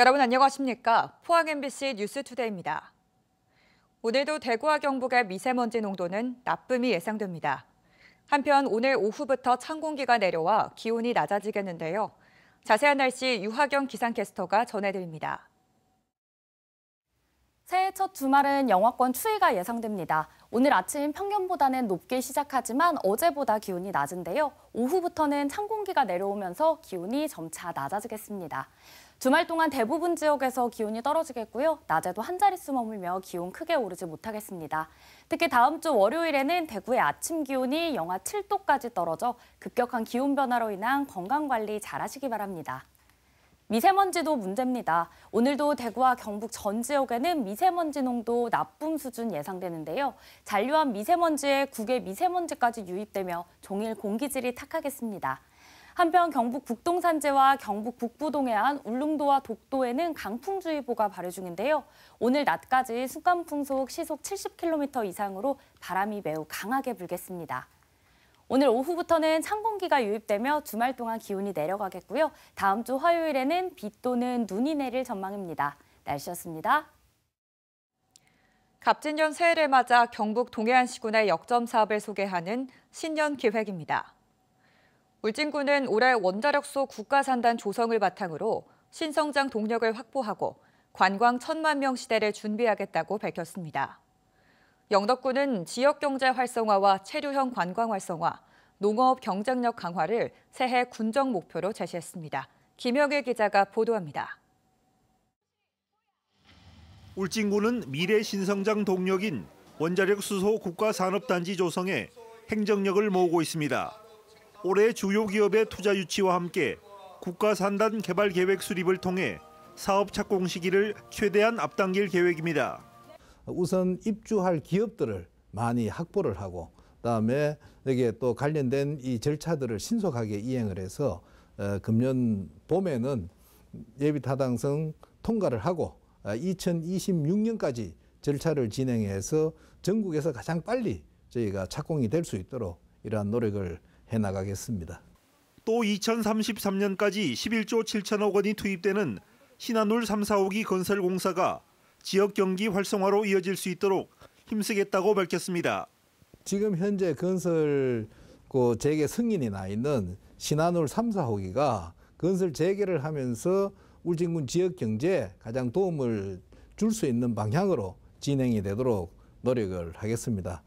여러분 안녕하십니까? 포항 MBC 뉴스투데이입니다. 오늘도 대구와 경북의 미세먼지 농도는 나쁨이 예상됩니다. 한편 오늘 오후부터 찬 공기가 내려와 기온이 낮아지겠는데요. 자세한 날씨 유하경 기상캐스터가 전해드립니다. 새해 첫 주말은 영하권 추위가 예상됩니다. 오늘 아침 평년보다는 높게 시작하지만 어제보다 기온이 낮은데요. 오후부터는 찬 공기가 내려오면서 기온이 점차 낮아지겠습니다. 주말 동안 대부분 지역에서 기온이 떨어지겠고요. 낮에도 한 자릿수 머물며 기온 크게 오르지 못하겠습니다. 특히 다음 주 월요일에는 대구의 아침 기온이 영하 7도까지 떨어져 급격한 기온 변화로 인한 건강관리 잘하시기 바랍니다. 미세먼지도 문제입니다. 오늘도 대구와 경북 전 지역에는 미세먼지 농도 나쁨 수준 예상되는데요. 잔류한 미세먼지에 국외 미세먼지까지 유입되며 종일 공기질이 탁하겠습니다. 한편 경북 북동산지와 경북 북부 동해안, 울릉도와 독도에는 강풍주의보가 발효 중인데요. 오늘 낮까지 순간풍속 시속 70km 이상으로 바람이 매우 강하게 불겠습니다. 오늘 오후부터는 찬 공기가 유입되며 주말 동안 기온이 내려가겠고요. 다음 주 화요일에는 비 또는 눈이 내릴 전망입니다. 날씨였습니다. 갑진년 새해를 맞아 경북 동해안 시군의 역점 사업을 소개하는 신년 기획입니다. 울진군은 올해 원자력소 국가산단 조성을 바탕으로 신성장 동력을 확보하고 관광 1000만 명 시대를 준비하겠다고 밝혔습니다. 영덕군은 지역경제 활성화와 체류형 관광 활성화, 농업 경쟁력 강화를 새해 군정 목표로 제시했습니다. 김영일 기자가 보도합니다. 울진군은 미래 신성장 동력인 원자력 수소 국가산업단지 조성에 행정력을 모으고 있습니다. 올해 주요 기업의 투자 유치와 함께 국가산단 개발 계획 수립을 통해 사업 착공 시기를 최대한 앞당길 계획입니다. 우선 입주할 기업들을 많이 확보를 하고 그다음에 여기에 또 관련된 이 절차들을 신속하게 이행을 해서 금년 봄에는 예비타당성 통과를 하고 2026년까지 절차를 진행해서 전국에서 가장 빨리 저희가 착공이 될 수 있도록 이러한 노력을 해나가겠습니다. 또 2033년까지 11조 7천억 원이 투입되는 신한울 3, 4호기 건설 공사가 지역 경기 활성화로 이어질 수 있도록 힘쓰겠다고 밝혔습니다. 지금 현재 건설 재개 승인이 나 있는 신한울 3, 4호기가 건설 재개를 하면서 울진군 지역 경제에 가장 도움을 줄 수 있는 방향으로 진행이 되도록 노력을 하겠습니다.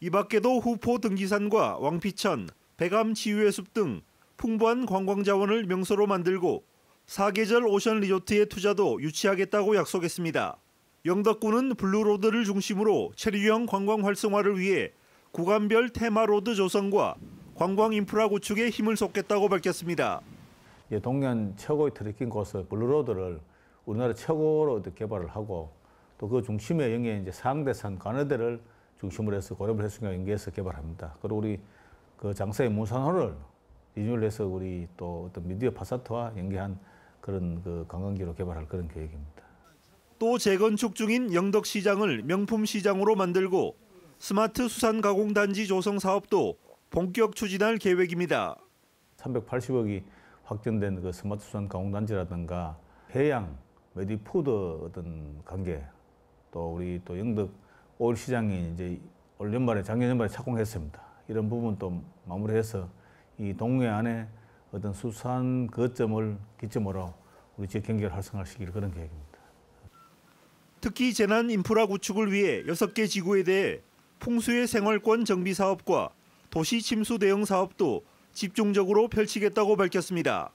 이 밖에도 후포 등지산과 왕피천, 백암 치유해숲 등 풍부한 관광 자원을 명소로 만들고 사계절 오션 리조트의 투자도 유치하겠다고 약속했습니다. 영덕군은 블루로드를 중심으로 체류형 관광 활성화를 위해 구간별 테마로드 조성과 관광 인프라 구축에 힘을 쏟겠다고 밝혔습니다. 동해안 최고의 트레킹 코스 블루로드를 우리나라 최고로 개발을 하고 또 그 중심에 여기에 이제 상대산 관어대를 중심으로 해서 고려물 해수욕장 연계해서 개발합니다. 그리고 우리 그 장사의 문산호를 리뉴얼해서 우리 또 어떤 미디어 파사트와 연계한 그런 그 관광지로 개발할 그런 계획입니다. 또 재건축 중인 영덕시장을 명품시장으로 만들고 스마트 수산가공단지 조성 사업도 본격 추진할 계획입니다. 380억이 확정된 그 스마트 수산가공단지라든가 해양, 메디푸드 어떤 관계, 또 우리 또 영덕 오일 시장이 이제 올 연말에 작년 연말에 착공했습니다. 이런 부분도 마무리해서 이 동해안의 어떤 수산 거점을 기점으로 우리 지역 경제를 활성화시킬 그런 계획입니다. 특히 재난 인프라 구축을 위해 6개 지구에 대해 풍수의 생활권 정비 사업과 도시 침수 대응 사업도 집중적으로 펼치겠다고 밝혔습니다.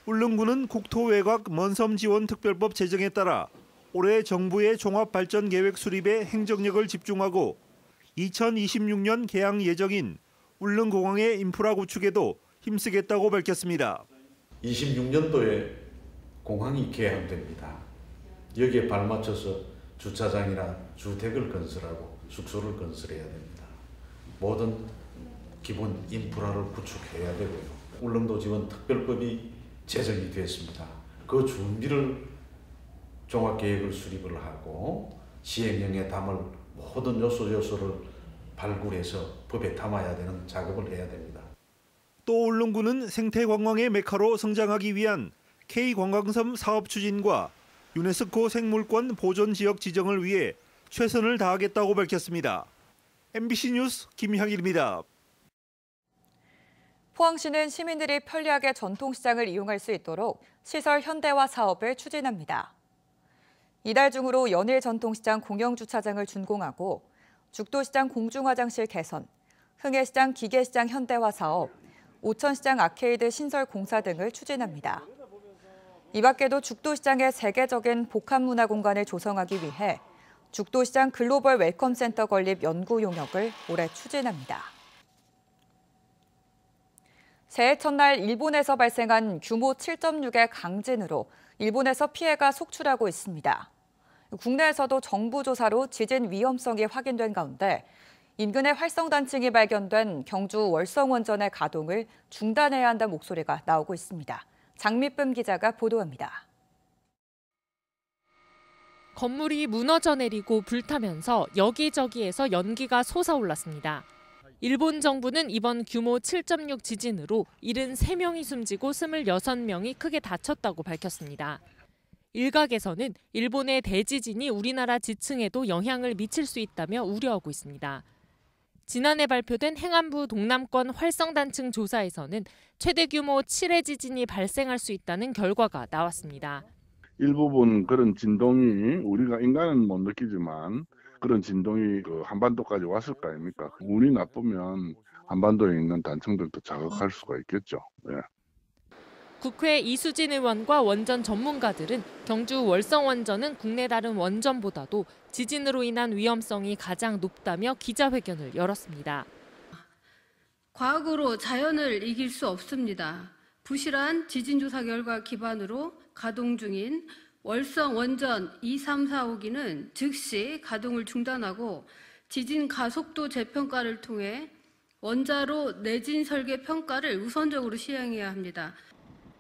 울릉군은 국토외곽 먼섬 지원 특별법 제정에 따라 올해 정부의 종합발전 계획 수립에 행정력을 집중하고 2026년 개항 예정인 울릉공항의 인프라 구축에도 힘쓰겠다고 밝혔습니다. 26년도에 공항이 개항됩니다. 여기에 발맞춰서 주차장이나 주택을 건설하고 숙소를 건설해야 됩니다. 모든 기본 인프라를 구축해야 되고요. 울릉도 지원 특별법이 제정이 됐습니다. 그 준비를 종합계획을 수립을 하고 시행령에 담을 모든 요소를 발굴해서 법에 담아야 되는 작업을 해야 됩니다. 또 울릉군은 생태관광의 메카로 성장하기 위한 K관광섬 사업 추진과 유네스코 생물권 보존 지역 지정을 위해 최선을 다하겠다고 밝혔습니다. MBC 뉴스 김향일입니다. 포항시는 시민들이 편리하게 전통시장을 이용할 수 있도록 시설 현대화 사업을 추진합니다. 이달 중으로 연일 전통시장 공영주차장을 준공하고 죽도시장 공중화장실 개선, 흥해시장 기계시장 현대화 사업, 오천시장 아케이드 신설 공사 등을 추진합니다. 이 밖에도 죽도시장의 세계적인 복합문화 공간을 조성하기 위해 죽도시장 글로벌 웰컴 센터 건립 연구 용역을 올해 추진합니다. 새해 첫날 일본에서 발생한 규모 7.6의 강진으로 일본에서 피해가 속출하고 있습니다. 국내에서도 정부 조사로 지진 위험성이 확인된 가운데 인근의 활성단층이 발견된 경주 월성원전의 가동을 중단해야 한다는 목소리가 나오고 있습니다. 장미쁨 기자가 보도합니다. 건물이 무너져 내리고 불타면서 여기저기에서 연기가 솟아올랐습니다. 일본 정부는 이번 규모 7.6 지진으로 73명이 숨지고 26명이 크게 다쳤다고 밝혔습니다. 일각에서는 일본의 대지진이 우리나라 지층에도 영향을 미칠 수 있다며 우려하고 있습니다. 지난해 발표된 행안부 동남권 활성단층 조사에서는 최대 규모 7의 지진이 발생할 수 있다는 결과가 나왔습니다. 일부분 그런 진동이 우리가 인간은 못 느끼지만 그런 진동이 한반도까지 왔을 거 아닙니까? 운이 나쁘면 한반도에 있는 단층들도 자극할 수가 있겠죠. 네. 국회 이수진 의원과 원전 전문가들은 경주 월성원전은 국내 다른 원전보다도 지진으로 인한 위험성이 가장 높다며 기자회견을 열었습니다. 과학으로 자연을 이길 수 없습니다. 부실한 지진조사 결과 기반으로 가동 중인 월성 원전 2, 3, 4호기는 즉시 가동을 중단하고 지진 가속도 재평가를 통해 원자로 내진 설계 평가를 우선적으로 시행해야 합니다.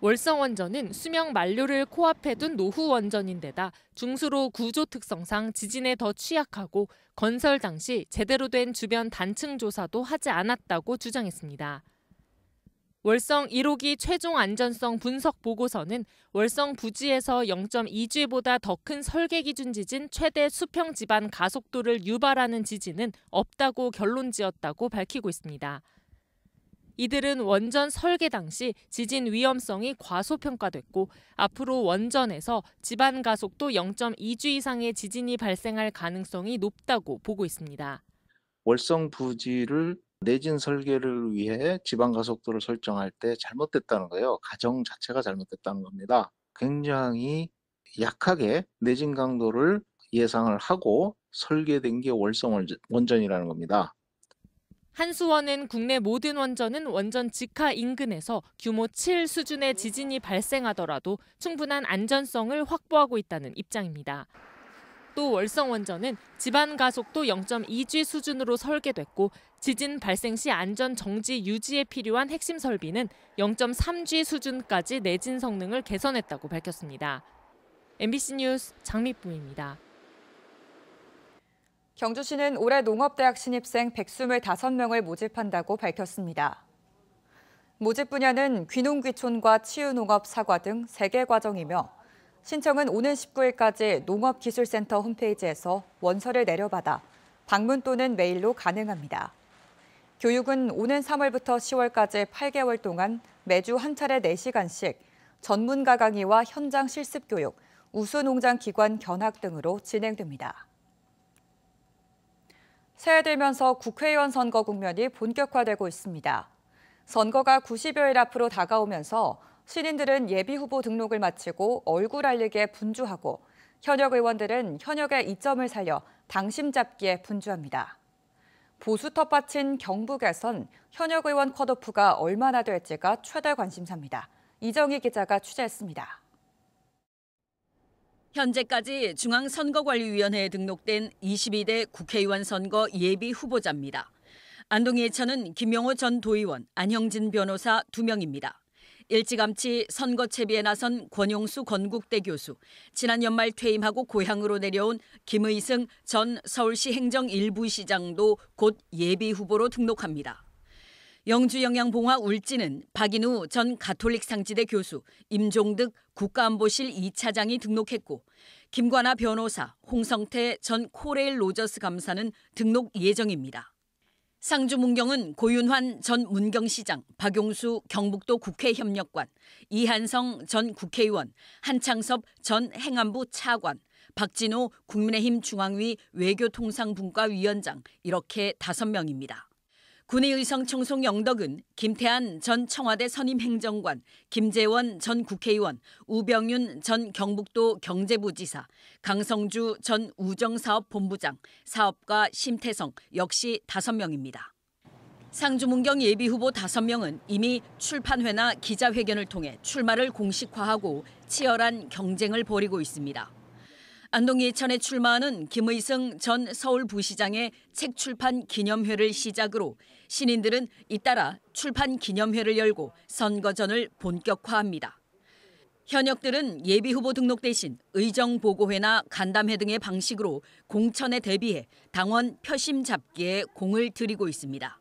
월성원전은 수명 만료를 코앞에 둔 노후 원전인데다 중수로 구조 특성상 지진에 더 취약하고 건설 당시 제대로 된 주변 단층 조사도 하지 않았다고 주장했습니다. 월성 1호기 최종 안전성 분석 보고서는 월성 부지에서 0.2G보다 더 큰 설계 기준 지진 최대 수평 지반 가속도를 유발하는 지진은 없다고 결론지었다고 밝히고 있습니다. 이들은 원전 설계 당시 지진 위험성이 과소평가됐고 앞으로 원전에서 지반 가속도 0.2G 이상의 지진이 발생할 가능성이 높다고 보고 있습니다. 월성 부지를 내진 설계를 위해 지반 가속도를 설정할 때 잘못됐다는 거예요. 가정 자체가 잘못됐다는 겁니다. 굉장히 약하게 내진 강도를 예상을 하고 설계된 게 월성 원전이라는 겁니다. 한수원은 국내 모든 원전은 원전 직하 인근에서 규모 7 수준의 지진이 발생하더라도 충분한 안전성을 확보하고 있다는 입장입니다. 또 월성 원전은 지반 가속도 0.2G 수준으로 설계됐고 지진 발생 시 안전 정지 유지에 필요한 핵심 설비는 0.3G 수준까지 내진 성능을 개선했다고 밝혔습니다. MBC 뉴스 장미쁨입니다. 경주시는 올해 농업대학 신입생 125명을 모집한다고 밝혔습니다. 모집 분야는 귀농귀촌과 치유농업, 사과 등 3개 과정이며 신청은 오는 19일까지 농업기술센터 홈페이지에서 원서를 내려받아 방문 또는 메일로 가능합니다. 교육은 오는 3월부터 10월까지 8개월 동안 매주 한 차례 4시간씩 전문가 강의와 현장 실습 교육, 우수농장 기관 견학 등으로 진행됩니다. 새해 들면서 국회의원 선거 국면이 본격화되고 있습니다. 선거가 90여일 앞으로 다가오면서 신인들은 예비후보 등록을 마치고 얼굴 알리기에 분주하고 현역 의원들은 현역의 이점을 살려 당심 잡기에 분주합니다. 보수 텃밭인 경북에선 현역 의원 컷오프가 얼마나 될지가 최대 관심사입니다. 이정희 기자가 취재했습니다. 현재까지 중앙선거관리위원회에 등록된 22대 국회의원 선거 예비 후보자입니다. 안동 예천은 김용호 전 도의원, 안형진 변호사 2명입니다. 일찌감치 선거 채비에 나선 권용수 건국대 교수, 지난 연말 퇴임하고 고향으로 내려온 김의승 전 서울시 행정 1부시장도 곧 예비 후보로 등록합니다. 영주영양봉화 울진은 박인우 전 가톨릭 상지대 교수, 임종득 국가안보실 2차장이 등록했고 김관아 변호사, 홍성태 전 코레일 로저스 감사는 등록 예정입니다. 상주 문경은 고윤환 전 문경시장, 박용수 경북도 국회협력관, 이한성 전 국회의원, 한창섭 전 행안부 차관, 박진호 국민의힘 중앙위 외교통상분과위원장 이렇게 5명입니다. 군의의성 청송 영덕은 김태한 전 청와대 선임행정관, 김재원 전 국회의원, 우병윤 전 경북도 경제부지사, 강성주 전 우정사업본부장, 사업가 심태성 역시 5명입니다. 상주문경 예비후보 5명은 이미 출판회나 기자회견을 통해 출마를 공식화하고 치열한 경쟁을 벌이고 있습니다. 안동 예천에 출마하는 김의승 전 서울부시장의 책 출판 기념회를 시작으로 신인들은 잇따라 출판 기념회를 열고 선거전을 본격화합니다. 현역들은 예비후보 등록 대신 의정보고회나 간담회 등의 방식으로 공천에 대비해 당원 표심 잡기에 공을 들이고 있습니다.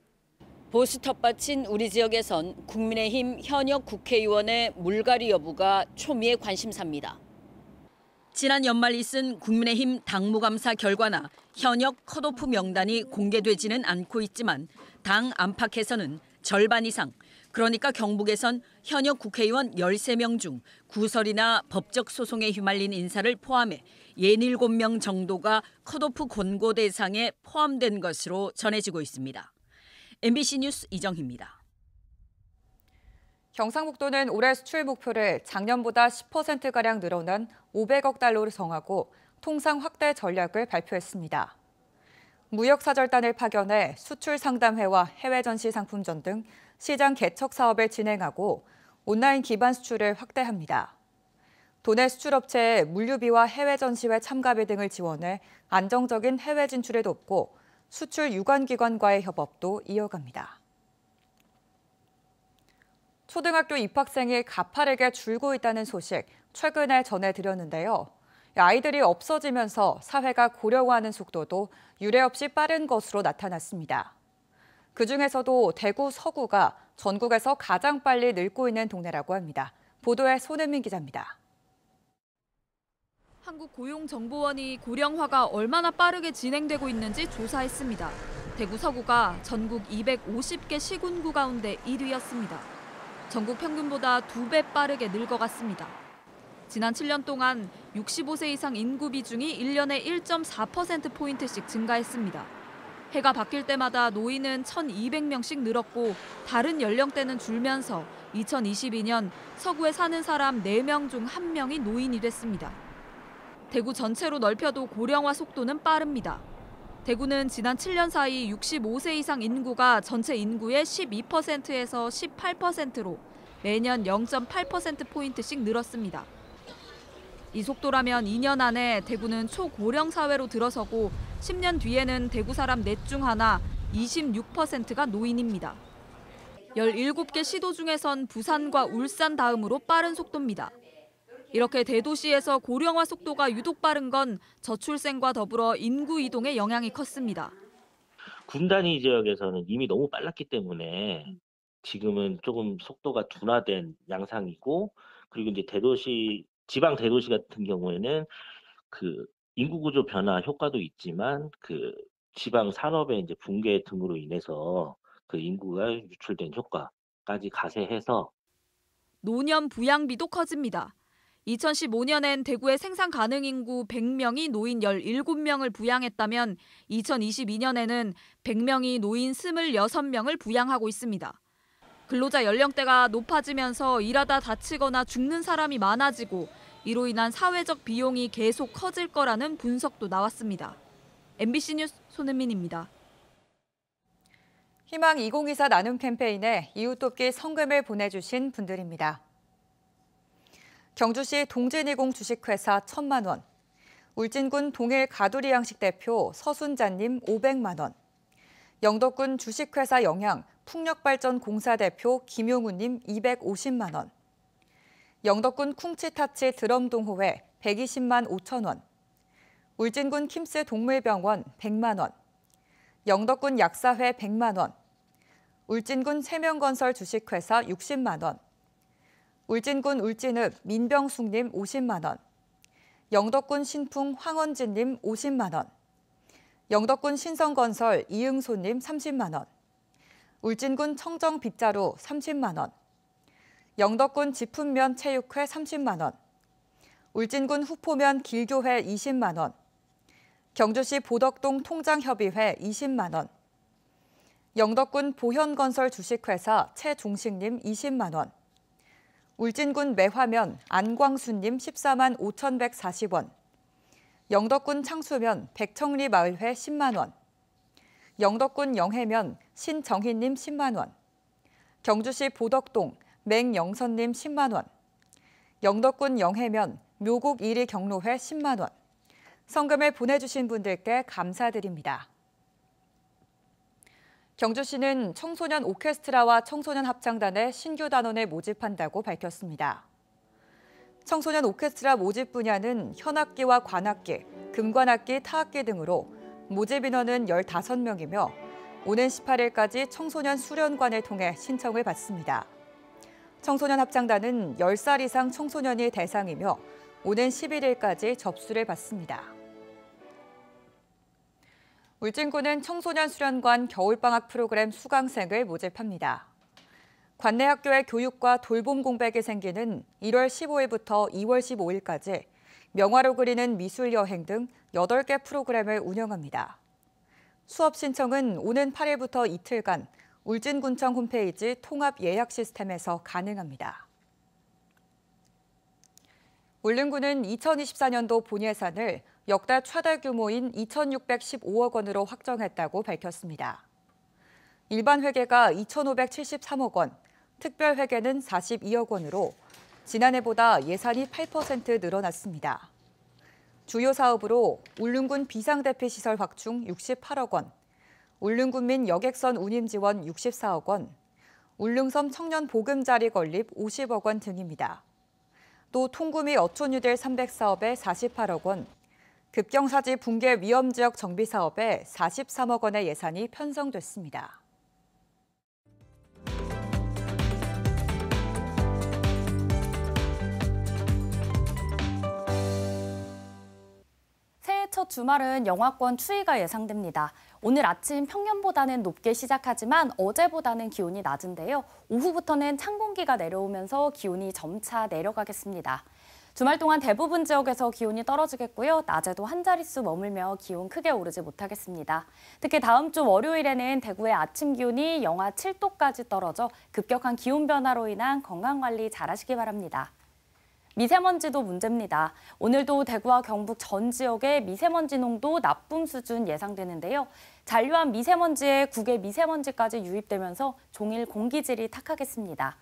보수 텃밭인 우리 지역에선 국민의힘 현역 국회의원의 물갈이 여부가 초미의 관심사입니다. 지난 연말 있은 국민의힘 당무감사 결과나 현역 컷오프 명단이 공개되지는 않고 있지만 당 안팎에서는 절반 이상, 그러니까 경북에선 현역 국회의원 13명 중 구설이나 법적 소송에 휘말린 인사를 포함해 67명 정도가 컷오프 권고 대상에 포함된 것으로 전해지고 있습니다. MBC 뉴스 이정희입니다. 경상북도는 올해 수출 목표를 작년보다 10%가량 늘어난 500억 달러로 정하고 통상 확대 전략을 발표했습니다. 무역사절단을 파견해 수출 상담회와 해외 전시 상품전 등 시장 개척 사업을 진행하고 온라인 기반 수출을 확대합니다. 도내 수출업체의 물류비와 해외 전시회 참가비 등을 지원해 안정적인 해외 진출을 돕고 수출 유관기관과의 협업도 이어갑니다. 초등학교 입학생이 가파르게 줄고 있다는 소식 최근에 전해드렸는데요. 아이들이 없어지면서 사회가 고령화하는 속도도 유례없이 빠른 것으로 나타났습니다. 그중에서도 대구 서구가 전국에서 가장 빨리 늙고 있는 동네라고 합니다. 보도에 손은민 기자입니다. 한국고용정보원이 고령화가 얼마나 빠르게 진행되고 있는지 조사했습니다. 대구 서구가 전국 250개 시군구 가운데 1위였습니다. 전국 평균보다 2배 빠르게 늙어갔습니다. 지난 7년 동안 65세 이상 인구 비중이 1년에 1.4%포인트씩 증가했습니다. 해가 바뀔 때마다 노인은 1,200명씩 늘었고 다른 연령대는 줄면서 2022년 서구에 사는 사람 4명 중 1명이 노인이 됐습니다. 대구 전체로 넓혀도 고령화 속도는 빠릅니다. 대구는 지난 7년 사이 65세 이상 인구가 전체 인구의 12%에서 18%로 매년 0.8%포인트씩 늘었습니다. 이 속도라면 2년 안에 대구는 초고령 사회로 들어서고 10년 뒤에는 대구 사람 넷 중 하나 26%가 노인입니다. 17개 시도 중에선 부산과 울산 다음으로 빠른 속도입니다. 이렇게 대도시에서 고령화 속도가 유독 빠른 건 저출생과 더불어 인구 이동의 영향이 컸습니다. 군 단위 지역에서는 이미 너무 빨랐기 때문에 지금은 조금 속도가 둔화된 양상이고, 그리고 이제 대도시, 지방 대도시 같은 경우에는 그 인구 구조 변화 효과도 있지만 그 지방 산업의 이제 붕괴 등으로 인해서 그 인구가 유출된 효과까지 가세해서 노년 부양비도 커집니다. 2015년엔 대구의 생산 가능 인구 100명이 노인 17명을 부양했다면 2022년에는 100명이 노인 26명을 부양하고 있습니다. 근로자 연령대가 높아지면서 일하다 다치거나 죽는 사람이 많아지고 이로 인한 사회적 비용이 계속 커질 거라는 분석도 나왔습니다. MBC 뉴스 손은민입니다. 희망 2024 나눔 캠페인에 이웃돕기 성금을 보내주신 분들입니다. 경주시 동진이공 주식회사 1,000만 원, 울진군 동일 가두리 양식 대표 서순자님 500만 원, 영덕군 주식회사 영양 풍력발전공사 대표 김용우님 250만 원, 영덕군 쿵치타치 드럼동호회 120만 5천 원, 울진군 킴스 동물병원 100만 원, 영덕군 약사회 100만 원, 울진군 세명건설 주식회사 60만 원, 울진군 울진읍 민병숙님 50만 원, 영덕군 신풍 황원진님 50만 원, 영덕군 신성건설 이응소님 30만 원, 울진군 청정 빗자루 30만 원, 영덕군 지품면 체육회 30만 원, 울진군 후포면 길교회 20만 원, 경주시 보덕동 통장협의회 20만 원, 영덕군 보현건설 주식회사 최종식님 20만 원, 울진군 매화면 안광수님 14만 5,140원, 영덕군 창수면 백청리 마을회 10만 원, 영덕군 영해면 신정희님 10만 원, 경주시 보덕동 맹영선님 10만 원, 영덕군 영해면 묘곡 1위 경로회 10만 원, 성금을 보내주신 분들께 감사드립니다. 경주시는 청소년 오케스트라와 청소년 합창단의 신규 단원을 모집한다고 밝혔습니다. 청소년 오케스트라 모집 분야는 현악기와 관악기, 금관악기, 타악기 등으로 모집 인원은 15명이며 오는 18일까지 청소년 수련관을 통해 신청을 받습니다. 청소년 합창단은 10살 이상 청소년이 대상이며 오는 11일까지 접수를 받습니다. 울진군은 청소년 수련관 겨울방학 프로그램 수강생을 모집합니다. 관내 학교의 교육과 돌봄 공백이 생기는 1월 15일부터 2월 15일까지 명화로 그리는 미술 여행 등 8개 프로그램을 운영합니다. 수업 신청은 오는 8일부터 이틀간 울진군청 홈페이지 통합 예약 시스템에서 가능합니다. 울릉군은 2024년도 본예산을 역대 최대 규모인 2,615억 원으로 확정했다고 밝혔습니다. 일반 회계가 2,573억 원, 특별 회계는 42억 원으로 지난해보다 예산이 8% 늘어났습니다. 주요 사업으로 울릉군 비상대피시설 확충 68억 원, 울릉군민 여객선 운임 지원 64억 원, 울릉섬 청년 보금자리 건립 50억 원 등입니다. 또 통구미 어촌유들 300사업에 48억 원, 급경사지 붕괴 위험지역 정비 사업에 43억 원의 예산이 편성됐습니다. 새해 첫 주말은 영하권 추위가 예상됩니다. 오늘 아침 평년보다는 높게 시작하지만 어제보다는 기온이 낮은데요. 오후부터는 찬 공기가 내려오면서 기온이 점차 내려가겠습니다. 주말 동안 대부분 지역에서 기온이 떨어지겠고요. 낮에도 한 자릿수 머물며 기온 크게 오르지 못하겠습니다. 특히 다음 주 월요일에는 대구의 아침 기온이 영하 7도까지 떨어져 급격한 기온 변화로 인한 건강관리 잘하시기 바랍니다. 미세먼지도 문제입니다. 오늘도 대구와 경북 전 지역에 미세먼지 농도 나쁨 수준 예상되는데요. 잔류한 미세먼지에 국외 미세먼지까지 유입되면서 종일 공기질이 탁하겠습니다.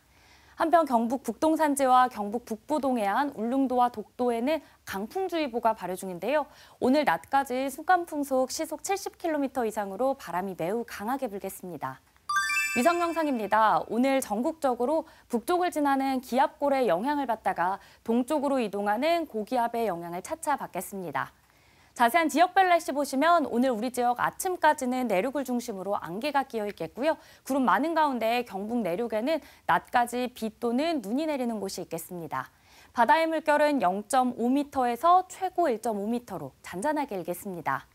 한편 경북 북동 산지와 경북 북부 동해안, 울릉도와 독도에는 강풍주의보가 발효 중인데요. 오늘 낮까지 순간풍속 시속 70km 이상으로 바람이 매우 강하게 불겠습니다. 위성 영상입니다. 오늘 전국적으로 북쪽을 지나는 기압골의 영향을 받다가 동쪽으로 이동하는 고기압의 영향을 차차 받겠습니다. 자세한 지역별 날씨 보시면 오늘 우리 지역 아침까지는 내륙을 중심으로 안개가 끼어 있겠고요. 구름 많은 가운데 경북 내륙에는 낮까지 비 또는 눈이 내리는 곳이 있겠습니다. 바다의 물결은 0.5m에서 최고 1.5m로 잔잔하게 일겠습니다.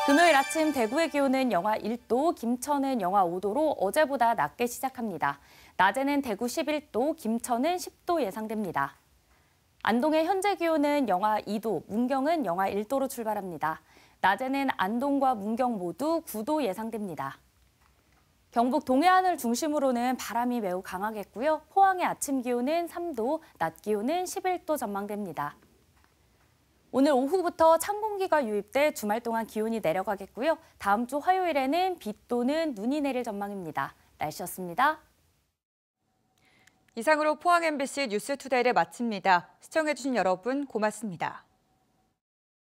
금요일 아침 대구의 기온은 영하 1도, 김천은 영하 5도로 어제보다 낮게 시작합니다. 낮에는 대구 11도, 김천은 10도 예상됩니다. 안동의 현재 기온은 영하 2도, 문경은 영하 1도로 출발합니다. 낮에는 안동과 문경 모두 9도 예상됩니다. 경북 동해안을 중심으로는 바람이 매우 강하겠고요. 포항의 아침 기온은 3도, 낮 기온은 11도 전망됩니다. 오늘 오후부터 찬 공기가 유입돼 주말 동안 기온이 내려가겠고요. 다음 주 화요일에는 비 또는 눈이 내릴 전망입니다. 날씨였습니다. 이상으로 포항 MBC 뉴스투데이를 마칩니다. 시청해주신 여러분 고맙습니다.